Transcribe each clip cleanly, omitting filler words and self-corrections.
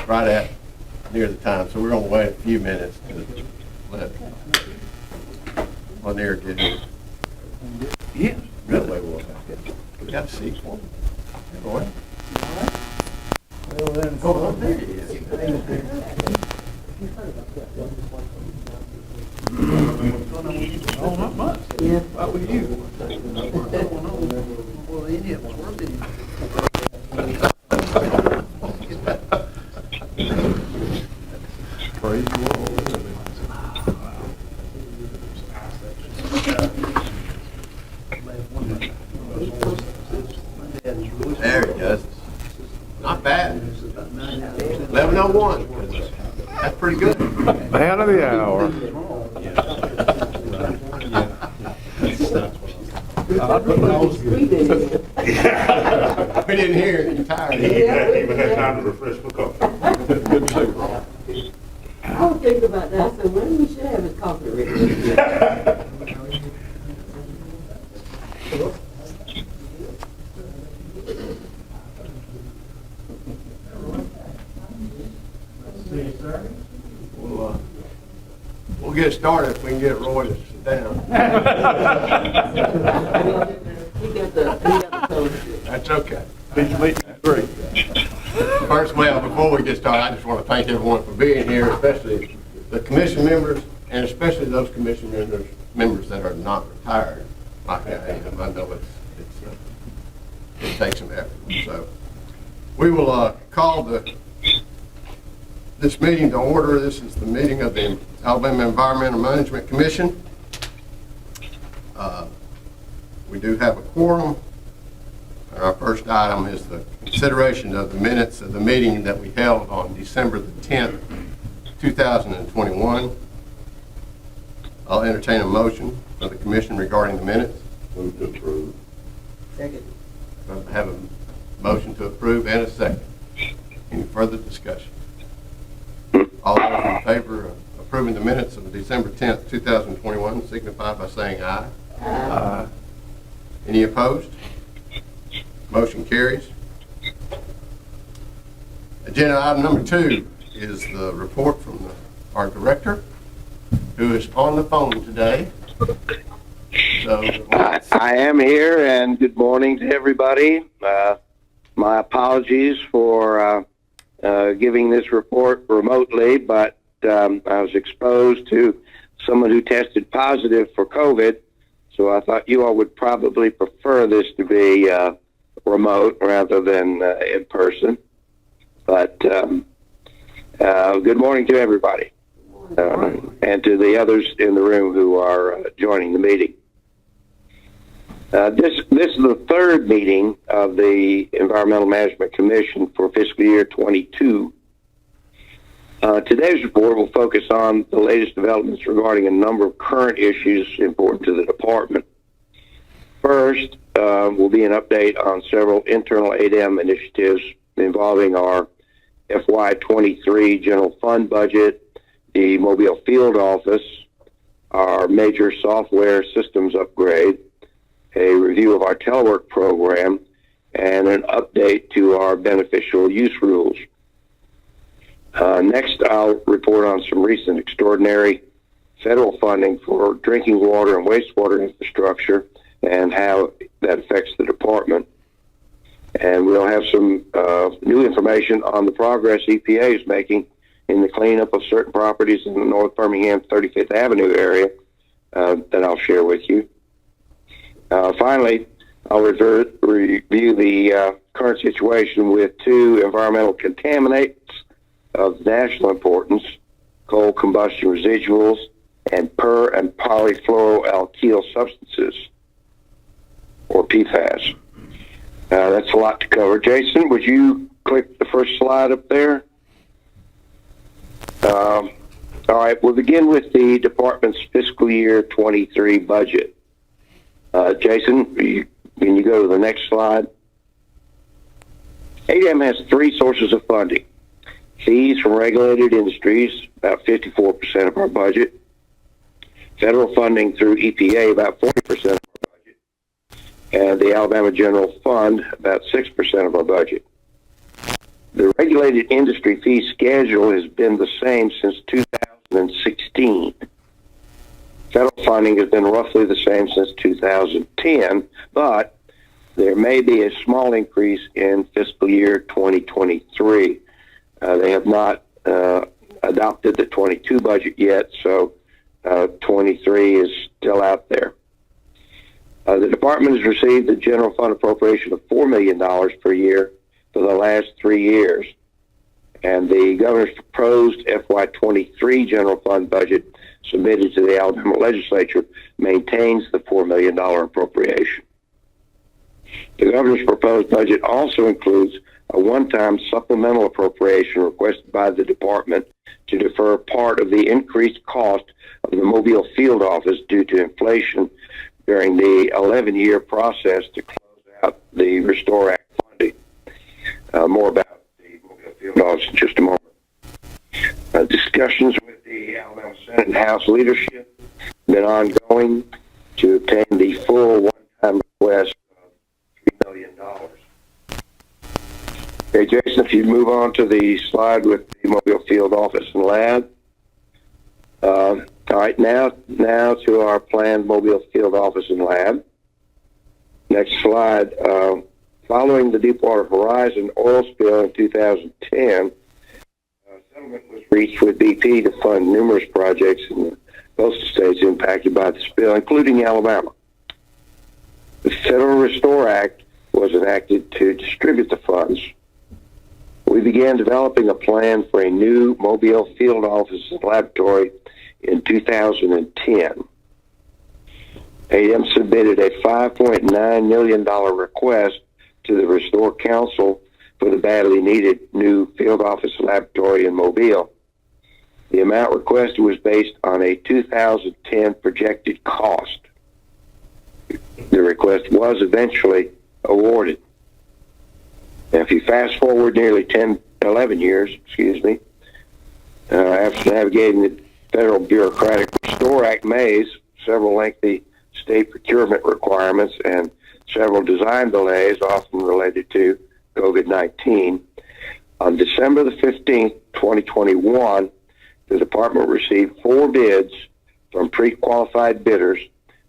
right at near the time, so we're going to wait a few minutes to let Lanier get here. Yeah. That way we'll have it. We got a seat for him. Go ahead. Oh, there he is. Oh, not much. Yeah. How were you? Well, the Indian was working. Crazy world. There he goes. Not bad. 11:01. That's pretty good. Man of the hour. We didn't hear it. You're tired. Even had time to refresh my coffee. I was thinking about that. I said, when we should have his coffee ready. We'll get started if we can get Roy to sit down. He got the toast. That's okay. Great. First, well, before we get started, I just want to thank everyone for being here, especially the commission members, and especially those commission members that are not retired. Like I am. I know it takes some effort. So we will call this meeting to order. This is the meeting of the Alabama Environmental Management Commission. We do have a quorum. Our first item is the consideration of the minutes of the meeting that we held on December the 10th, 2021. I'll entertain a motion for the commission regarding the minutes. Move to approve. Second. I have a motion to approve and a second. Any further discussion? All those in favor of approving the minutes of December 10th, 2021 signify by saying aye. Aye. Any opposed? Motion carries. Agenda item number 2 is the report from our director, who is on the phone today. So, I am here, and good morning to everybody. My apologies for giving this report remotely, but I was exposed to someone who tested positive for COVID, so I thought you all would probably prefer this to be remote rather than in person. But good morning to everybody, and to the others in the room who are joining the meeting. This is the third meeting of the Environmental Management Commission for fiscal year 22. Today's report will focus on the latest developments regarding a number of current issues important to the department. First will be an update on several internal ADM initiatives involving our FY23 general fund budget, the Mobile Field Office, our major software systems upgrade, a review of our telework program, and an update to our beneficial use rules. Next, I'll report on some recent extraordinary federal funding for drinking water and wastewater infrastructure and how that affects the department. And we'll have some new information on the progress EPA is making in the cleanup of certain properties in the North Birmingham 35th Avenue area that I'll share with you. Finally, I'll review the current situation with 2 environmental contaminants of national importance, coal combustion residuals, and per- and polyfluoroalkyl substances, or PFAS. That's a lot to cover. Jason, would you click the first slide up there? All right, we'll begin with the department's fiscal year 23 budget. Jason, can you go to the next slide? ADM has 3 sources of funding. Fees from regulated industries, about 54% of our budget. Federal funding through EPA, about 40% of our budget. And the Alabama General Fund, about 6% of our budget. The regulated industry fee schedule has been the same since 2016. Federal funding has been roughly the same since 2010, but there may be a small increase in fiscal year 2023. They have not adopted the 22 budget yet, so 23 is still out there. The department has received a general fund appropriation of $4 million per year for the last 3 years, and the governor's proposed FY23 general fund budget submitted to the Alabama legislature maintains the $4 million appropriation. The governor's proposed budget also includes a one-time supplemental appropriation requested by the department to defer part of the increased cost of the Mobile field office due to inflation during the 11-year process to close out the Restore Act funding. More about the Mobile field office in just a moment. Discussions with the Alabama Senate and House leadership have been ongoing to obtain the full one-time request of $3 million. Okay, Jason, if you move on to the slide with the Mobile field office and lab. All right, now to our planned Mobile field office and lab. Next slide. Following the Deepwater Horizon oil spill in 2010, settlement was reached with BP to fund numerous projects in the coastal states impacted by the spill, including Alabama. The Federal Restore Act was enacted to distribute the funds. We began developing a plan for a new Mobile field office and laboratory in 2010. AM submitted a $5.9 million request to the Restore Council for the badly needed new field office laboratory in Mobile. The amount requested was based on a 2010 projected cost. The request was eventually awarded. Now, if you fast forward nearly 11 years, after navigating the federal bureaucratic Restore Act maze, several lengthy state procurement requirements, and several design delays, often related to COVID-19, on December the 15th, 2021, the department received 4 bids from pre-qualified bidders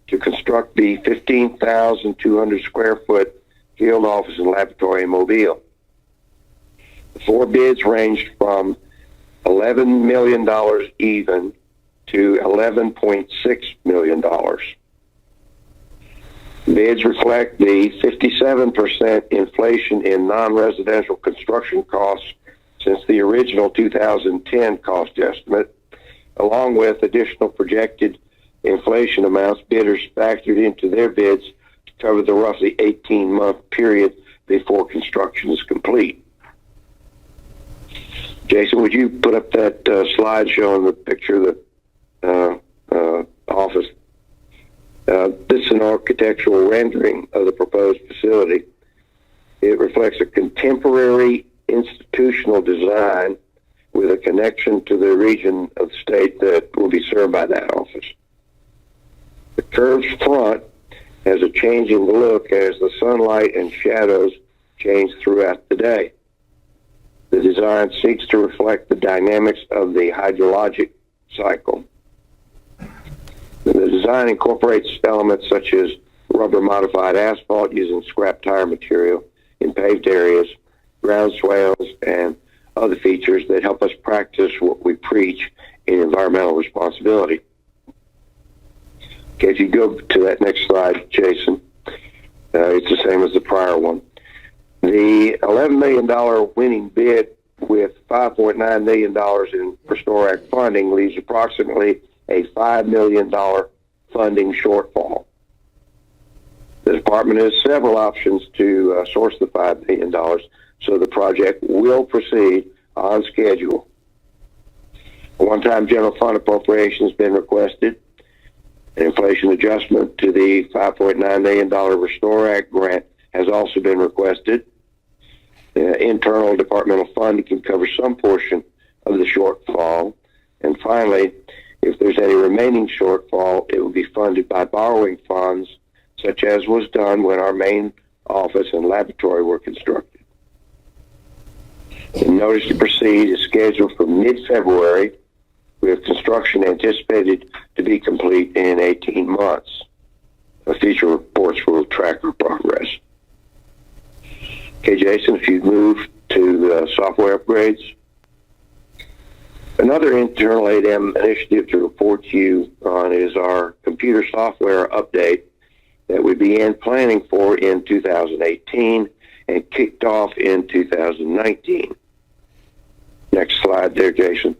to construct the 15,200 square foot field office and laboratory in Mobile. The 4 bids ranged from $11 million even to $11.6 million. Bids reflect the 57% inflation in non-residential construction costs since the original 2010 cost estimate, along with additional projected inflation amounts bidders factored into their bids to cover the roughly 18-month period before construction is complete. Jason, would you put up that slide showing the picture of the office? This is an architectural rendering of the proposed facility. It reflects a contemporary institutional design with a connection to the region of the state that will be served by that office. The curved front has a change in the look as the sunlight and shadows change throughout the day. The design seeks to reflect the dynamics of the hydrologic cycle. The design incorporates elements such as rubber-modified asphalt using scrap tire material in paved areas, ground swales, and other features that help us practice what we preach in environmental responsibility. Okay, if you go to that next slide, Jason, it's the same as the prior one. The $11 million winning bid with $5.9 million in Restore Act funding leaves approximately a $5 million funding shortfall. The department has several options to source the $5 million, so the project will proceed on schedule. A one-time general fund appropriation has been requested. An inflation adjustment to the $5.9 million Restore Act grant has also been requested. Internal departmental funding can cover some portion of the shortfall. And finally, if there's any remaining shortfall, it will be funded by borrowing funds, such as was done when our main office and laboratory were constructed. The notice to proceed is scheduled for mid-February, with construction anticipated to be complete in 18 months. Future reports will track our progress. Okay, Jason, if you move to the software upgrades. Another internal ADEM initiative to report to you on is our computer software update that we began planning for in 2018 and kicked off in 2019. Next slide there, Jason.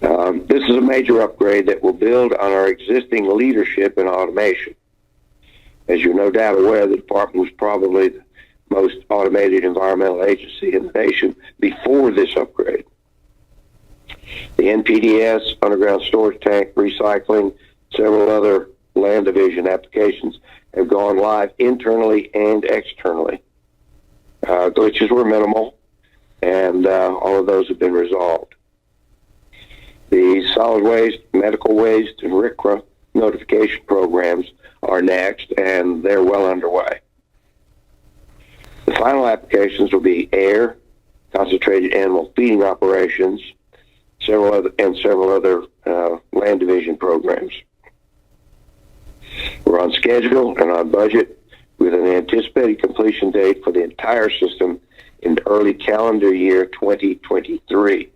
This is a major upgrade that will build on our existing leadership in automation. As you're no doubt aware, the department was probably the most automated environmental agency in the nation before this upgrade. The NPDS, underground storage tank, recycling, several other land division applications have gone live internally and externally. Glitches were minimal, and all of those have been resolved. The solid waste, medical waste, and RCRA notification programs are next, and they're well underway. The final applications will be air, concentrated animal feeding operations, several other land division programs. We're on schedule and on budget with an anticipated completion date for the entire system in early calendar year 2023.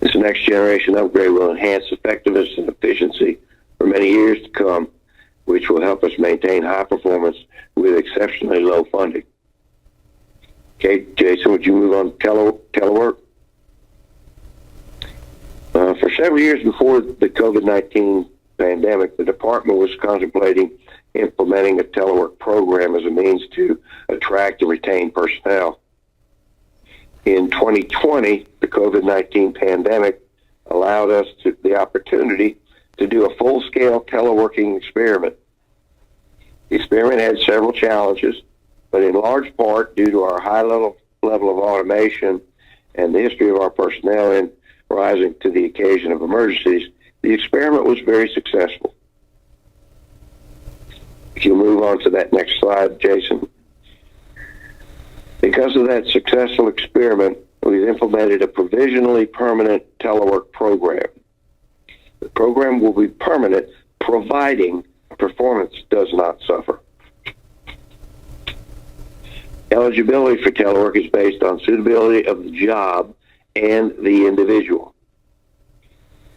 This next generation upgrade will enhance effectiveness and efficiency for many years to come, which will help us maintain high performance with exceptionally low funding. Okay, Jason, would you move on to telework? For several years before the COVID-19 pandemic, the department was contemplating implementing a telework program as a means to attract and retain personnel. In 2020, the COVID-19 pandemic allowed us the opportunity to do a full-scale teleworking experiment. The experiment had several challenges, but in large part due to our high level of automation and the history of our personnel in rising to the occasion of emergencies, the experiment was very successful. If you move on to that next slide, Jason. Because of that successful experiment, we've implemented a provisionally permanent telework program. The program will be permanent providing performance does not suffer. Eligibility for telework is based on suitability of the job and the individual.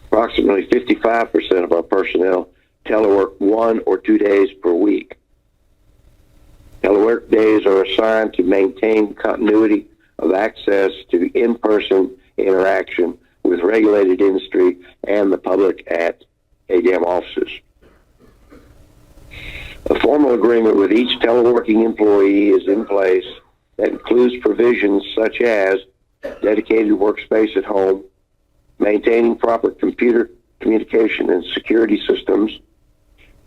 Approximately 55% of our personnel telework 1 or 2 days per week. Telework days are assigned to maintain continuity of access to in-person interaction with regulated industry and the public at ADEM offices. A formal agreement with each teleworking employee is in place that includes provisions such as dedicated workspace at home, maintaining proper computer communication and security systems,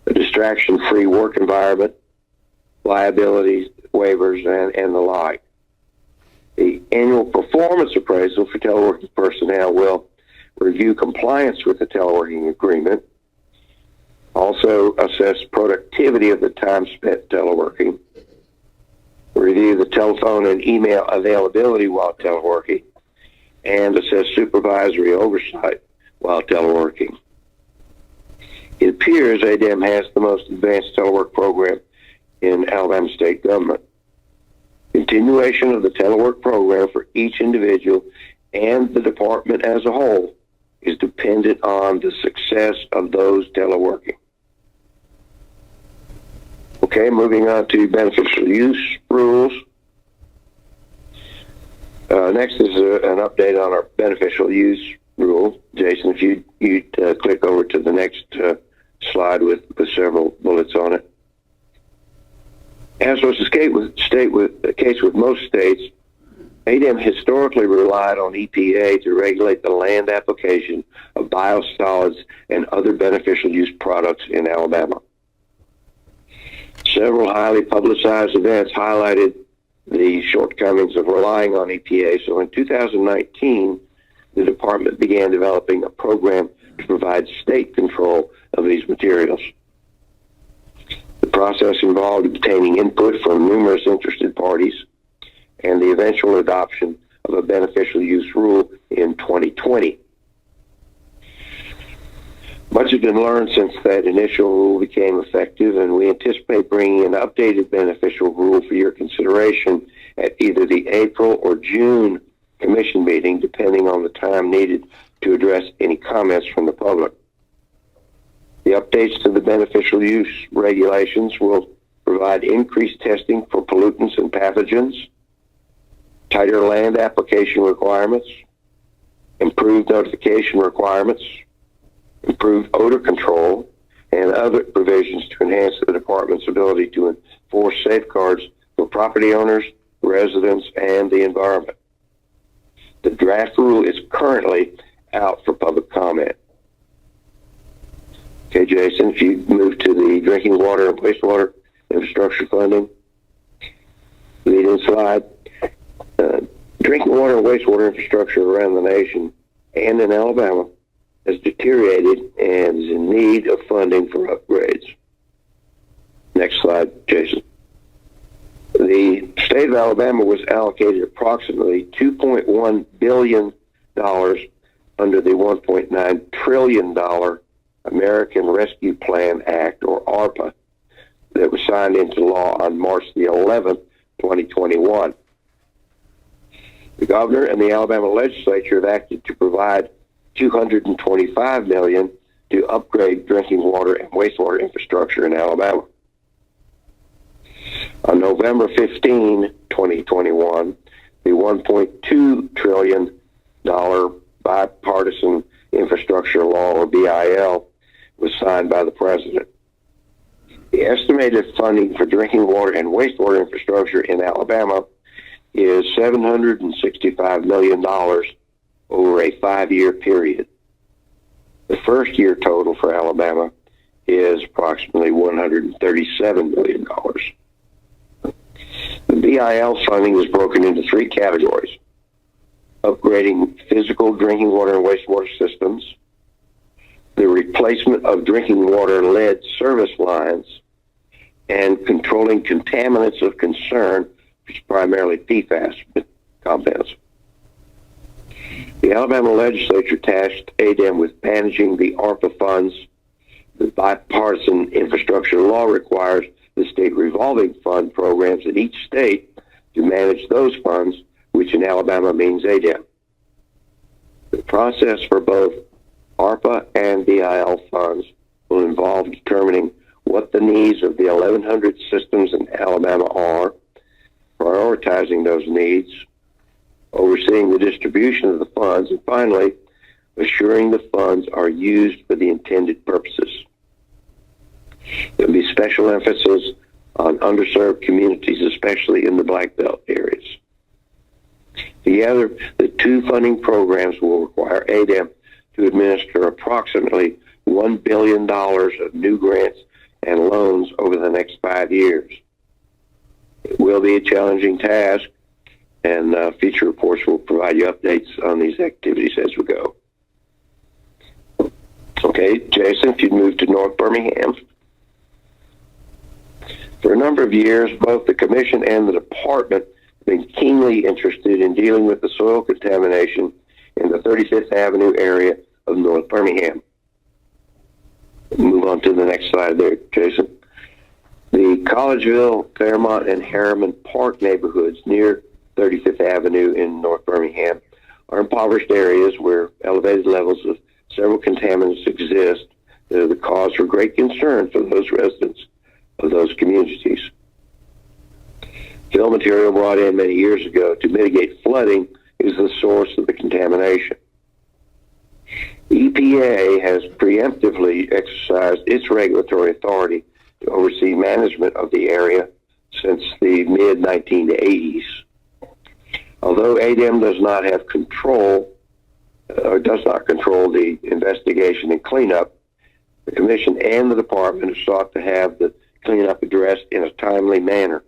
a distraction-free work environment, liabilities, waivers, and the like. The annual performance appraisal for teleworking personnel will review compliance with the teleworking agreement, also assess productivity of the time spent teleworking, review the telephone and email availability while teleworking, and assess supervisory oversight while teleworking. It appears ADEM has the most advanced telework program in Alabama state government. Continuation of the telework program for each individual and the department as a whole is dependent on the success of those teleworking. Okay, moving on to beneficial use rules. Next is an update on our beneficial use rule. Jason, if you'd click over to the next slide with several bullets on it. As was the case with most states, ADEM historically relied on EPA to regulate the land application of biosolids and other beneficial use products in Alabama. Several highly publicized events highlighted the shortcomings of relying on EPA, so in 2019, the department began developing a program to provide state control of these materials. The process involved obtaining input from numerous interested parties, and the eventual adoption of a beneficial use rule in 2020. Much has been learned since that initial rule became effective, and we anticipate bringing an updated beneficial rule for your consideration at either the April or June Commission meeting, depending on the time needed to address any comments from the public. The updates to the beneficial use regulations will provide increased testing for pollutants and pathogens, tighter land application requirements, improved notification requirements, improved odor control, and other provisions to enhance the department's ability to enforce safeguards for property owners, residents, and the environment. The draft rule is currently out for public comment. Okay, Jason, if you move to the drinking water and wastewater infrastructure funding, lead-in slide. Drinking water and wastewater infrastructure around the nation and in Alabama has deteriorated and is in need of funding for upgrades. Next slide, Jason. The state of Alabama was allocated approximately $2.1 billion under the $1.9 trillion American Rescue Plan Act, or ARPA, that was signed into law on March the 11th, 2021. The governor and the Alabama legislature have acted to provide $225 million to upgrade drinking water and wastewater infrastructure in Alabama. On November 15, 2021, the $1.2 trillion bipartisan infrastructure law, or BIL, was signed by the president. The estimated funding for drinking water and wastewater infrastructure in Alabama is $765 million over a 5-year period. The first year total for Alabama is approximately $137 million. The BIL funding is broken into 3 categories: upgrading physical drinking water and wastewater systems, the replacement of drinking water lead service lines, and controlling contaminants of concern, which is primarily PFAS compounds. The Alabama legislature tasked ADEM with managing the ARPA funds. The bipartisan infrastructure law requires the state revolving fund programs in each state to manage those funds, which in Alabama means ADEM. The process for both ARPA and BIL funds will involve determining what the needs of the 1,100 systems in Alabama are, prioritizing those needs, overseeing the distribution of the funds, and finally, assuring the funds are used for the intended purposes. There will be special emphasis on underserved communities, especially in the Black Belt areas. Together, the 2 funding programs will require ADEM to administer approximately $1 billion of new grants and loans over the next 5 years. It will be a challenging task, and future reports will provide you updates on these activities as we go. Okay, Jason, if you'd move to North Birmingham. For a number of years, both the Commission and the Department have been keenly interested in dealing with the soil contamination in the 35th Avenue area of North Birmingham. Move on to the next slide there, Jason. The Collegeville, Fairmont, and Harriman Park neighborhoods near 35th Avenue in North Birmingham are impoverished areas where elevated levels of several contaminants exist that are the cause for great concern for those residents of those communities. Fill material brought in many years ago to mitigate flooding is the source of the contamination. EPA has preemptively exercised its regulatory authority to oversee management of the area since the mid-1980s. Although ADEM does not have control, or does not control the investigation and cleanup, the Commission and the Department have sought to have the cleanup addressed in a timely manner.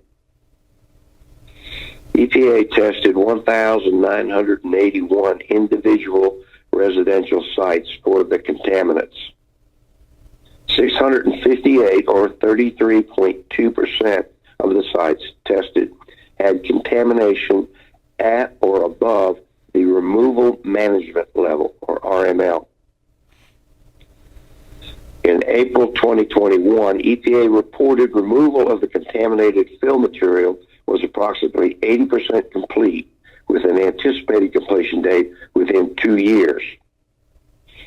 EPA tested 1,981 individual residential sites for the contaminants. 658, or 33.2% of the sites tested, had contamination at or above the removal management level, or RML. In April 2021, EPA reported removal of the contaminated fill material was approximately 80% complete, with an anticipated completion date within 2 years.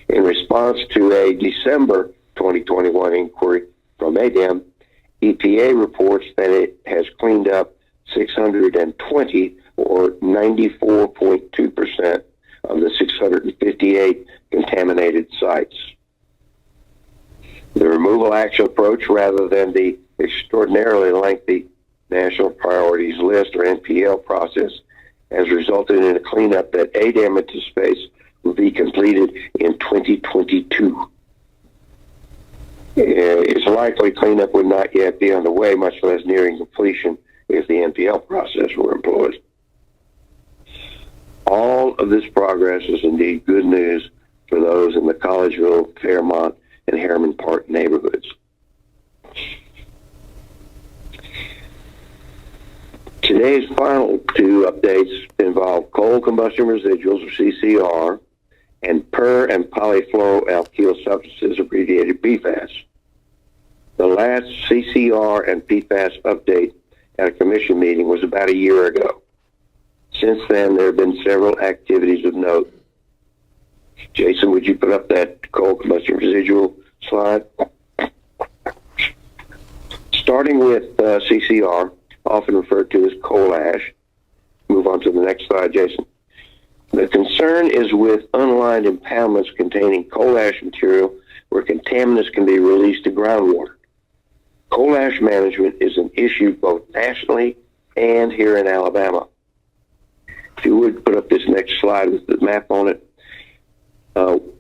In response to a December 2021 inquiry from ADEM, EPA reports that it has cleaned up 620, or 94.2%, of the 658 contaminated sites. The removal action approach, rather than the extraordinarily lengthy National Priorities List, or NPL, process, has resulted in a cleanup that ADEM anticipates will be completed in 2022. It's likely cleanup would not yet be underway, much less nearing completion, if the NPL process were employed. All of this progress is indeed good news for those in the Collegeville, Fairmont, and Harriman Park neighborhoods. Today's final two updates involve coal combustion residuals, or CCR, and per- and polyfluoroalkyl substances, abbreviated PFAS. The last CCR and PFAS update at a commission meeting was about a year ago. Since then, there have been several activities of note. Jason, would you put up that coal combustion residual slide? Starting with CCR, often referred to as coal ash. Move on to the next slide, Jason. The concern is with unlined impoundments containing coal ash material where contaminants can be released to groundwater. Coal ash management is an issue both nationally and here in Alabama. If you would put up this next slide with the map on it.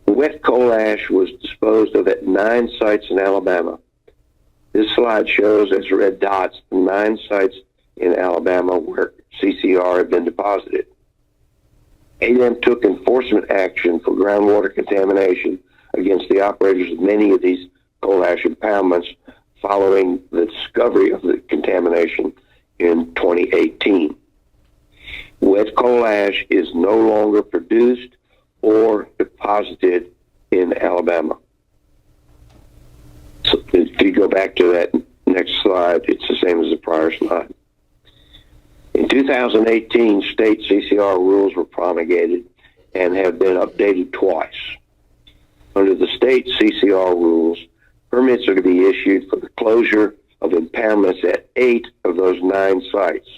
Wet coal ash was disposed of at 9 sites in Alabama. This slide shows as red dots the 9 sites in Alabama where CCR had been deposited. ADEM took enforcement action for groundwater contamination against the operators of many of these coal ash impoundments following the discovery of the contamination in 2018. Wet coal ash is no longer produced or deposited in Alabama. So if you go back to that next slide, it's the same as the prior slide. In 2018, state CCR rules were promulgated and have been updated twice. Under the state CCR rules, permits are to be issued for the closure of impoundments at 8 of those 9 sites.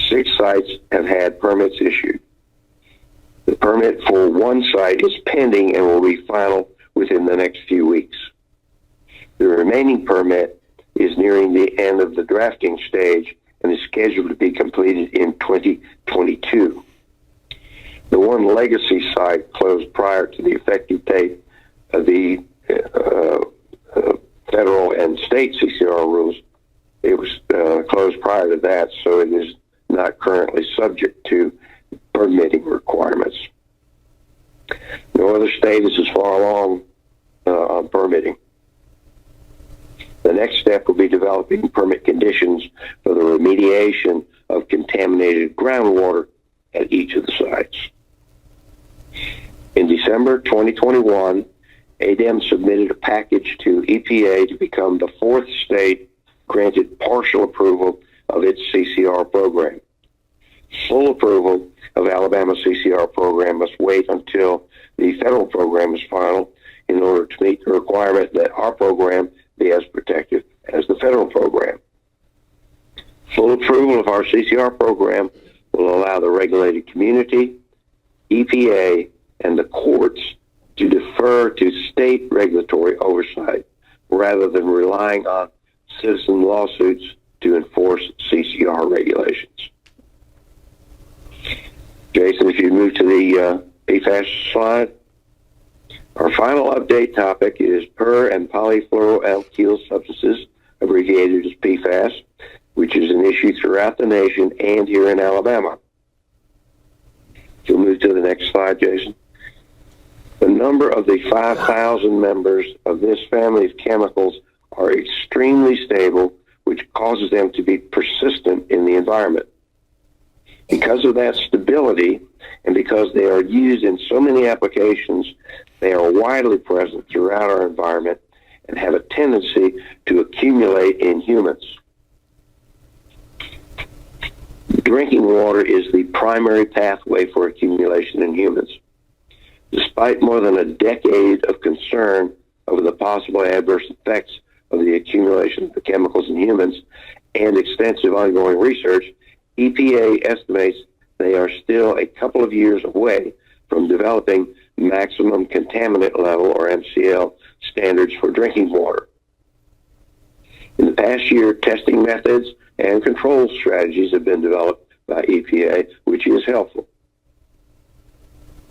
6 sites have had permits issued. The permit for 1 site is pending and will be final within the next few weeks. The remaining permit is nearing the end of the drafting stage and is scheduled to be completed in 2022. The one legacy site closed prior to the effective date of the federal and state CCR rules. It was closed prior to that, so it is not currently subject to permitting requirements. No other state is as far along on permitting. The next step will be developing permit conditions for the remediation of contaminated groundwater at each of the sites. In December 2021, ADEM submitted a package to EPA to become the 4th state granted partial approval of its CCR program. Full approval of Alabama's CCR program must wait until the federal program is final in order to meet the requirement that our program be as protective as the federal program. Full approval of our CCR program will allow the regulated community, EPA, and the courts to defer to state regulatory oversight rather than relying on citizen lawsuits to enforce CCR regulations. Jason, if you move to the PFAS slide. Our final update topic is per- and polyfluoroalkyl substances, abbreviated as PFAS, which is an issue throughout the nation and here in Alabama. If you'll move to the next slide, Jason. The number of the 5,000 members of this family of chemicals are extremely stable which causes them to be persistent in the environment. Because of that stability, and because they are used in so many applications, they are widely present throughout our environment and have a tendency to accumulate in humans. Drinking water is the primary pathway for accumulation in humans. Despite more than a decade of concern over the possible adverse effects of the accumulation of the chemicals in humans and extensive ongoing research, EPA estimates they are still a couple of years away from developing maximum contaminant level, or MCL, standards for drinking water. In the past year, testing methods and control strategies have been developed by EPA, which is helpful.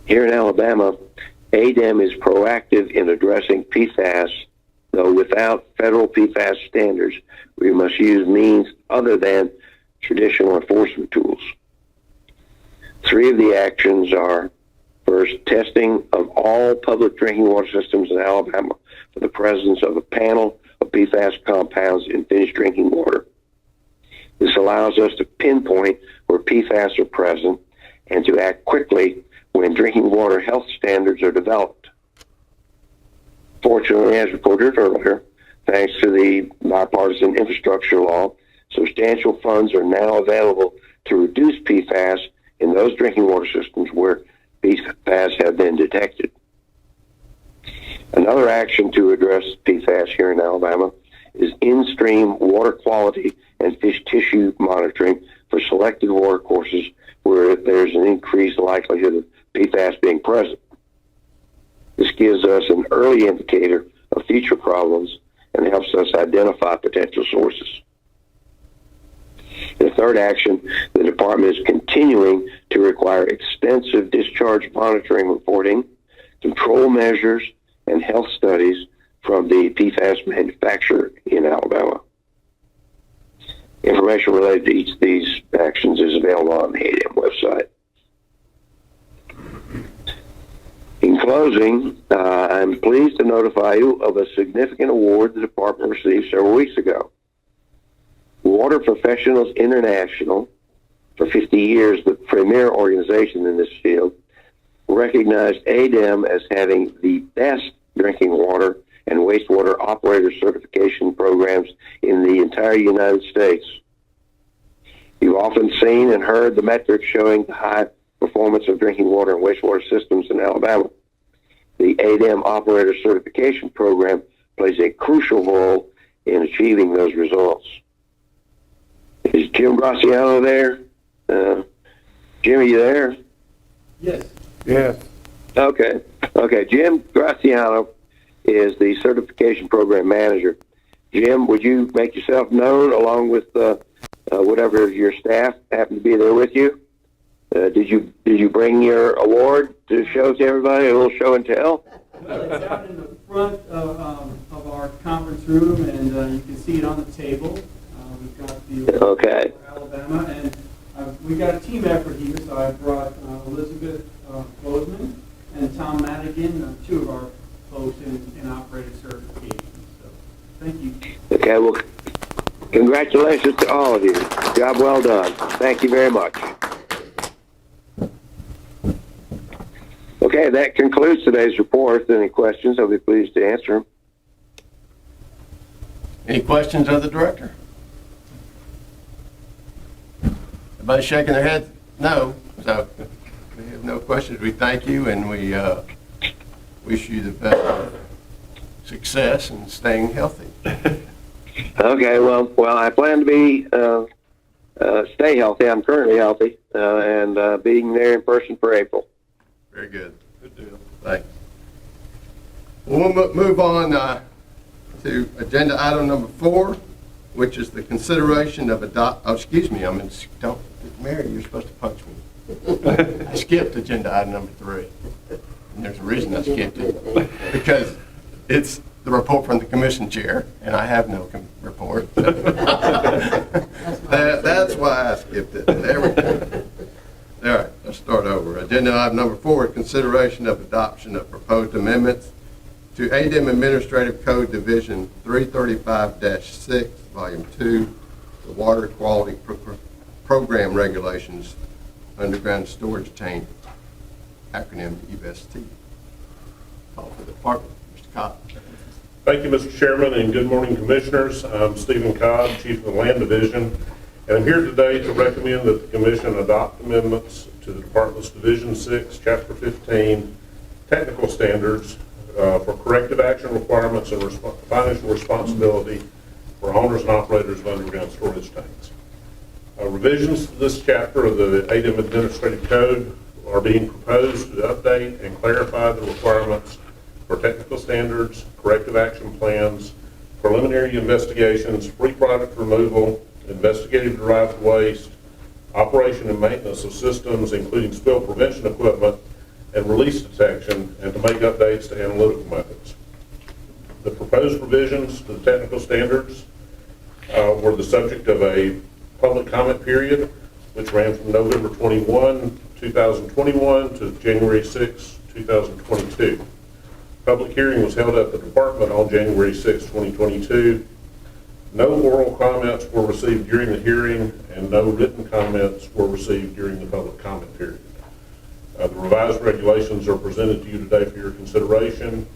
Here in Alabama, ADEM is proactive in addressing PFAS, though without federal PFAS standards, we must use means other than traditional enforcement tools. 3 of the actions are: first, testing of all public drinking water systems in Alabama for the presence of a panel of PFAS compounds in finished drinking water. This allows us to pinpoint where PFAS are present and to act quickly when drinking water health standards are developed. Fortunately, as reported earlier, thanks to the bipartisan infrastructure law, substantial funds are now available to reduce PFAS in those drinking water systems where PFAS have been detected. Another action to address PFAS here in Alabama is in-stream water quality and fish tissue monitoring for selected water courses where there's an increased likelihood of PFAS being present. This gives us an early indicator of future problems and helps us identify potential sources. In the third action, the department is continuing to require extensive discharge monitoring reporting, control measures, and health studies from the PFAS manufacturer in Alabama. Information related to each of these actions is available on the ADEM website. In closing, I'm pleased to notify you of a significant award the department received several weeks ago. Water Professionals International, for 50 years the premier organization in this field, recognized ADEM as having the best drinking water and wastewater operator certification programs in the entire United States. You've often seen and heard the metrics showing the high performance of drinking water and wastewater systems in Alabama. The ADEM operator certification program plays a crucial role in achieving those results. Is Jim Graciano there? Jim, are you there? Yes. Yes. Okay. Jim Graciano is the certification program manager. Jim, would you make yourself known along with whatever your staff happen to be there with you? Did you bring your award to show to everybody, a little show and tell? It's out in the front of our conference room, and you can see it on the table. We've got the Okay. for Alabama, and we got a team effort here. So I brought Elizabeth Bozeman and Tom Madigan, 2 of our folks in operator certification. So thank you. Okay. Well, congratulations to all of you. Job well done. Thank you very much. Okay, that concludes today's report. Any questions, I'll be pleased to answer them. Any questions of the director? Everybody shaking their head? No. So we have no questions. We thank you, and we wish you the best of success and staying healthy. Okay, well, I plan to be stay healthy. I'm currently healthy, and being there in person for April. Very good. Good deal. Thanks. We'll move on to agenda item number 4, which is the consideration of Mary, you're supposed to punch me. I skipped agenda item number 3. And there's a reason I skipped it. Because it's the report from the commission chair, and I have no report. That's why I skipped it. There we go. All right, let's start over. Agenda item number 4, consideration of adoption of proposed amendments to ADM Administrative Code Division 335-6, Volume 2, the Water Quality Program Regulations, Underground Storage Tank, acronym EVST. Call for the department. Mr. Cobb. Thank you, Mr. Chairman, and good morning, Commissioners. I'm Stephen Cobb, Chief of the Land Division, and I'm here today to recommend that the Commission adopt amendments to the Department's Division 6, Chapter 15, Technical Standards for corrective action requirements and financial responsibility for owners and operators of underground storage tanks. Revisions to this chapter of the ADM Administrative Code are being proposed to update and clarify the requirements for technical standards, corrective action plans, preliminary investigations, free product removal, investigative derived waste, operation and maintenance of systems, including spill prevention equipment, and release detection, and to make updates to analytical methods. The proposed revisions to the technical standards were the subject of a public comment period, which ran from November 21, 2021 to January 6, 2022. Public hearing was held at the department on January 6, 2022. No oral comments were received during the hearing, and no written comments were received during the public comment period. The revised regulations are presented to you today for your consideration,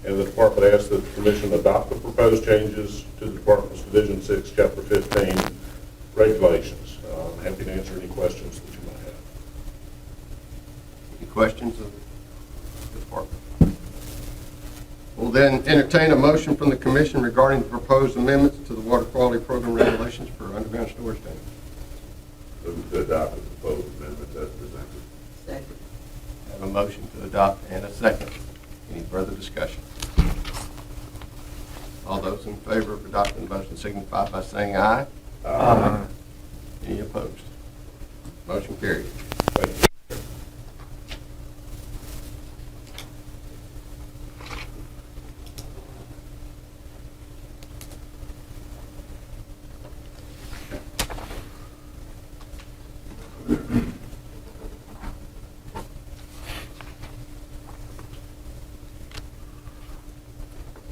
and the department asks that the Commission adopt the proposed changes to the Department's Division 6, Chapter 15 regulations. I'm happy to answer any questions that you might have. Any questions of the department? We'll then entertain a motion from the Commission regarding the proposed amendments to the Water Quality Program Regulations for underground storage tanks. Move to adopt the proposed amendments as presented. Second. Have a motion to adopt and a second. Any further discussion? All those in favor of adopting the motion signify by saying aye. Aye. Any opposed? Motion carried. Thank you.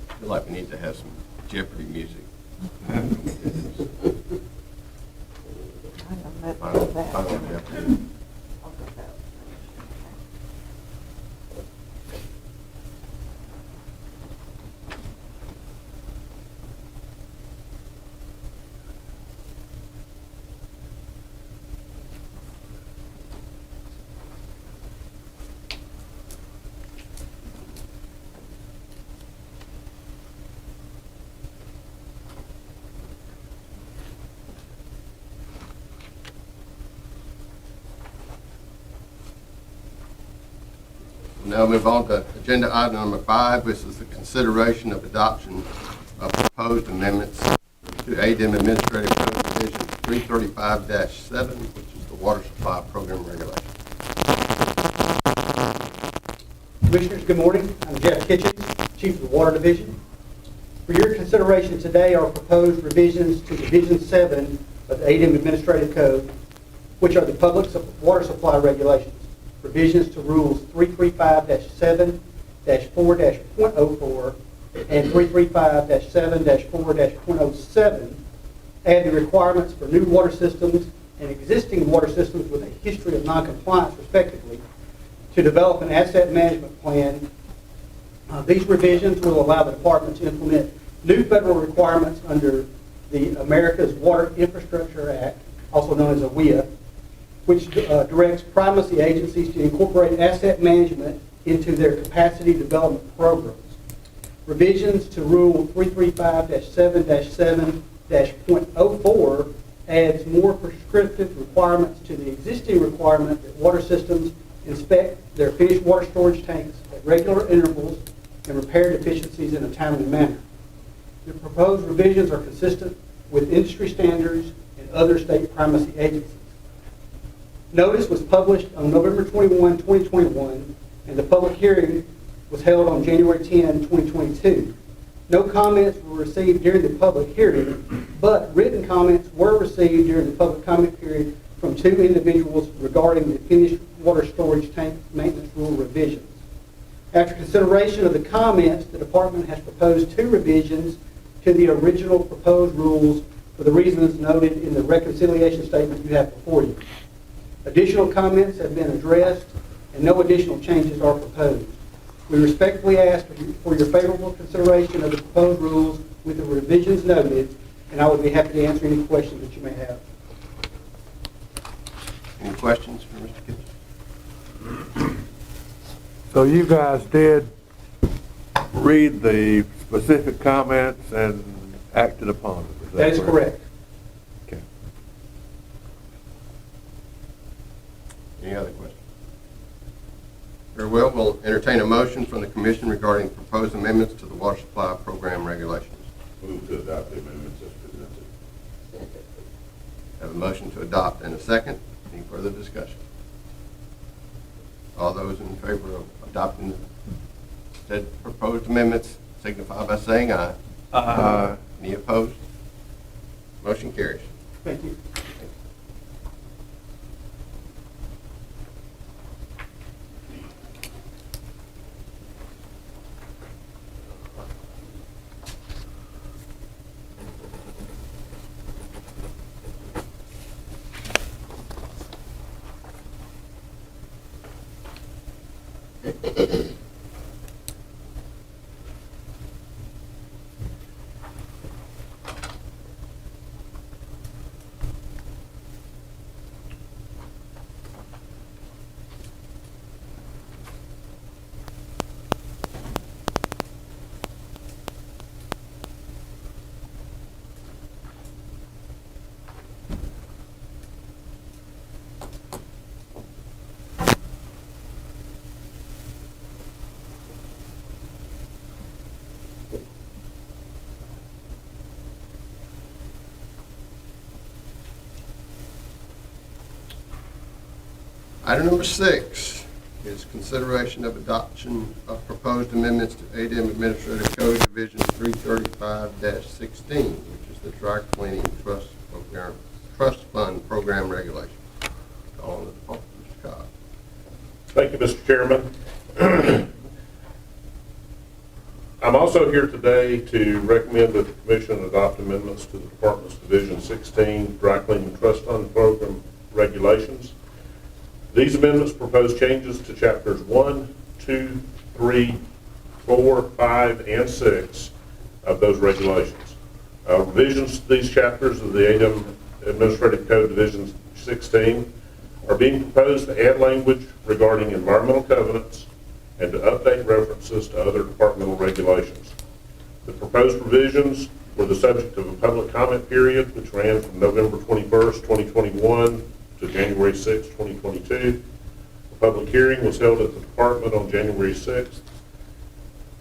I feel like we need to have some Jeopardy music. Final Jeopardy. We'll now move on to agenda item number 5. This is the consideration of adoption of proposed amendments to ADM Administrative Code Division 335-7, which is the Water Supply Program Regulation. Commissioners, good morning. I'm Jeff Kitchens, Chief of the Water Division. For your consideration today are proposed revisions to Division 7 of the ADM Administrative Code, which are the Public Water Supply Regulations. Revisions to Rules 335-7-4.04 and 335-7-4.07 add the requirements for new water systems and existing water systems with a history of noncompliance, respectively, to develop an asset management plan. These revisions will allow the department to implement new federal requirements under the America's Water Infrastructure Act, also known as AWIA, which directs primacy agencies to incorporate asset management into their capacity development programs. Revisions to Rule 335-7-7-.04 adds more prescriptive requirements to the existing requirement that water systems inspect their finished water storage tanks at regular intervals and repair deficiencies in a timely manner. The proposed revisions are consistent with industry standards and other state primacy agencies. Notice was published on November 21, 2021, and the public hearing was held on January 10, 2022. No comments were received during the public hearing, but written comments were received during the public comment period from 2 individuals regarding the finished water storage tank maintenance rule revisions. After consideration of the comments, the department has proposed 2 revisions to the original proposed rules for the reasons noted in the reconciliation statement you have before you. Additional comments have been addressed and no additional changes are proposed. We respectfully ask for your favorable consideration of the proposed rules with the revisions noted, and I would be happy to answer any questions that you may have. Any questions for Mr. Kitchen? So you guys did read the specific comments and acted upon it? That is correct. Okay. Any other questions? Very well, we'll entertain a motion from the commission regarding proposed amendments to the water supply program regulations. Move to adopt the amendments as presented. Have a motion to adopt and a second. Any further discussion? All those in favor of adopting the said proposed amendments signify by saying aye. Aye. Any opposed? Motion carries. Thank you. Item number 6 is consideration of adoption of proposed amendments to ADM Administrative Code Division 335-16, which is the dry cleaning trust fund program regulation. Call on the department, Mr. Cobb. Thank you, Mr. Chairman. I'm also here today to recommend that the Commission adopt amendments to the Department's Division 16 Dry Cleaning Trust Fund Program regulations. These amendments propose changes to Chapters 1, 2, 3, 4, 5, and 6 of those regulations. Revisions to these chapters of the ADM Administrative Code Division 16 are being proposed to add language regarding environmental covenants and to update references to other departmental regulations. The proposed revisions were the subject of a public comment period which ran from November 21st, 2021 to January 6, 2022. A public hearing was held at the department on January 6th.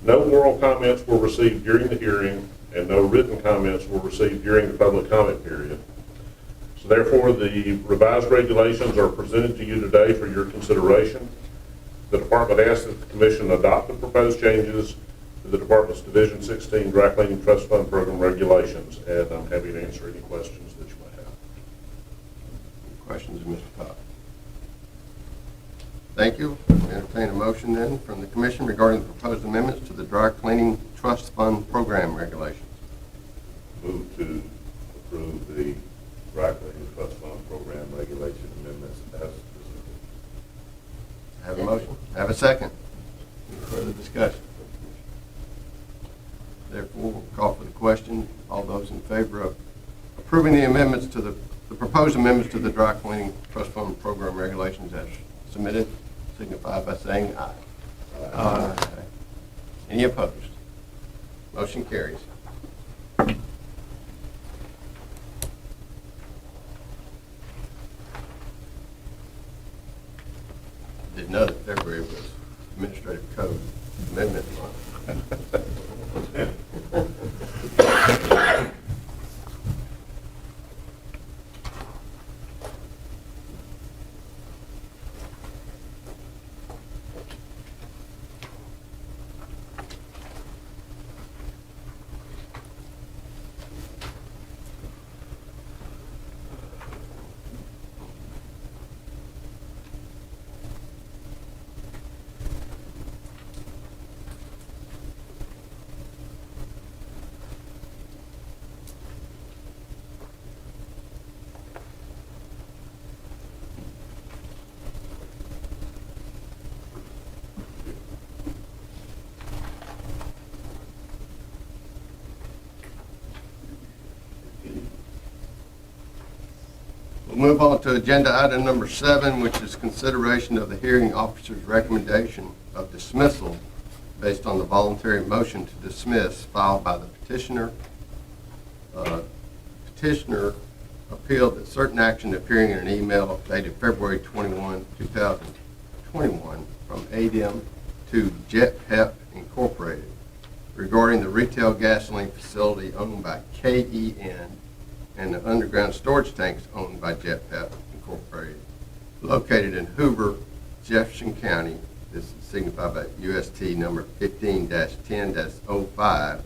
No oral comments were received during the hearing and no written comments were received during the public comment period. So therefore, the revised regulations are presented to you today for your consideration. The department asks that the Commission adopt the proposed changes to the department's Division 16 Dry Cleaning Trust Fund Program regulations, and I'm happy to answer any questions that you might have. Questions of Mr. Cobb? Thank you. Entertain a motion then from the Commission regarding the proposed amendments to the dry cleaning trust fund program regulations. Move to approve the dry cleaning trust fund program regulation amendments as presented. Have a motion? Have a second? Any further discussion? Therefore, we'll call for the question. All those in favor of approving the amendments to the proposed amendments to the dry cleaning trust fund program regulations as submitted, signify by saying aye. Aye. Any opposed? Motion carries. Didn't know that February was Administrative Code Amendment Month. move on to agenda item number 7, which is consideration of the hearing officer's recommendation of dismissal based on the voluntary motion to dismiss filed by the petitioner. Petitioner appealed that certain action appearing in an email dated February 21, 2021 from ADM to JetPep Incorporated regarding the retail gasoline facility owned by KEN and the underground storage tanks owned by JetPep Incorporated, located in Hoover, Jefferson County. This is signified by UST number 15-10-05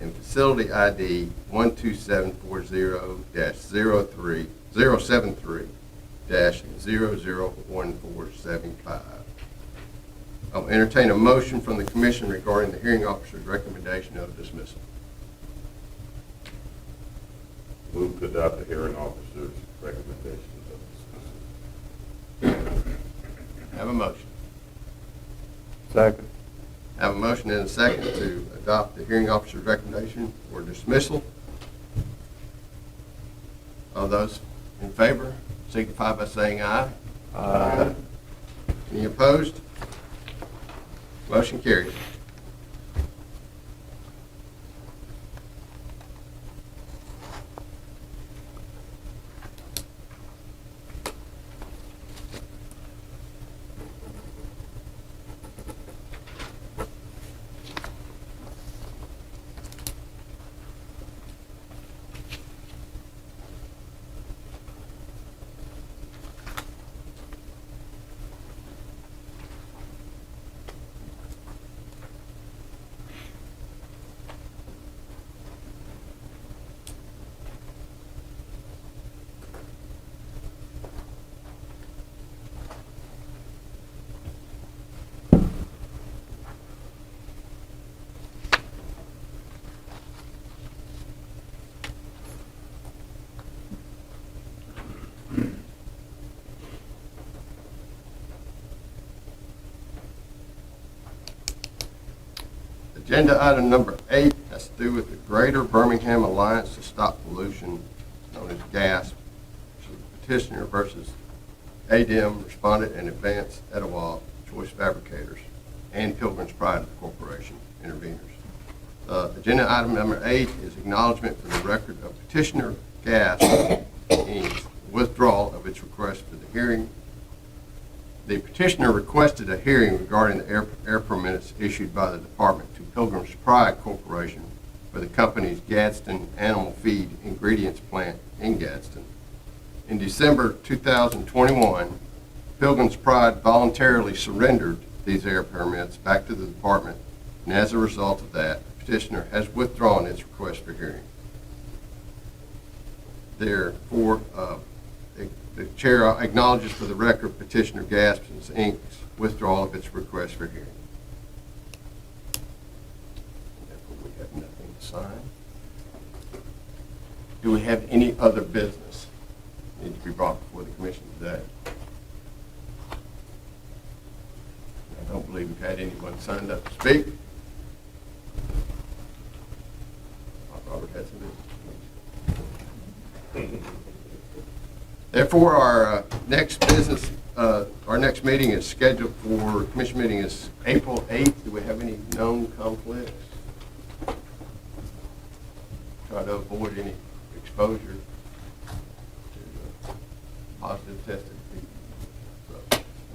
and facility ID 12740-073-001475. I'll entertain a motion from the commission regarding the hearing officer's recommendation of dismissal. Move to adopt the hearing officer's recommendations of dismissal. Have a motion. Second. Have a motion and a second to adopt the hearing officer's recommendation for dismissal. All those in favor signify by saying aye. Aye. Any opposed? Motion carries. Agenda item number 8 has to do with the Greater Birmingham Alliance to Stop Pollution, known as GASP, petitioner versus ADM, Respondent, and Advanced Etowah Choice Fabricators, and Pilgrim's Pride Corporation, interveners. Agenda item number 8 is acknowledgement for the record of petitioner GASP Inc.'s withdrawal of its request for the hearing. The petitioner requested a hearing regarding the air permits issued by the department to Pilgrim's Pride Corporation for the company's Gadsden Animal Feed Ingredients Plant in Gadsden. In December 2021, Pilgrim's Pride voluntarily surrendered these air permits back to the department, and as a result of that, the petitioner has withdrawn its request for hearing. Therefore, the chair acknowledges for the record petitioner GASP Inc.'s withdrawal of its request for hearing. Therefore, we have nothing to sign. Do we have any other business that needs to be brought before the commission today? I don't believe we've had anyone signed up to speak. Robert has some business. Therefore, our next meeting is scheduled for, commission meeting is April 8th. Do we have any known conflicts? Try to avoid any exposure to positive tested people. So,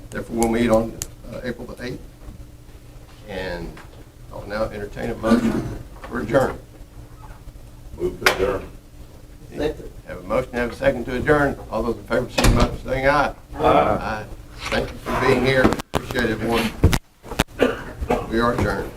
therefore, we'll meet on April the 8th. And I'll now entertain a motion for adjournment. Move to adjourn. Have a motion, have a second to adjourn. All those in favor, signify by saying aye. Aye. Thank you for being here. Appreciate it, everyone. We are adjourned.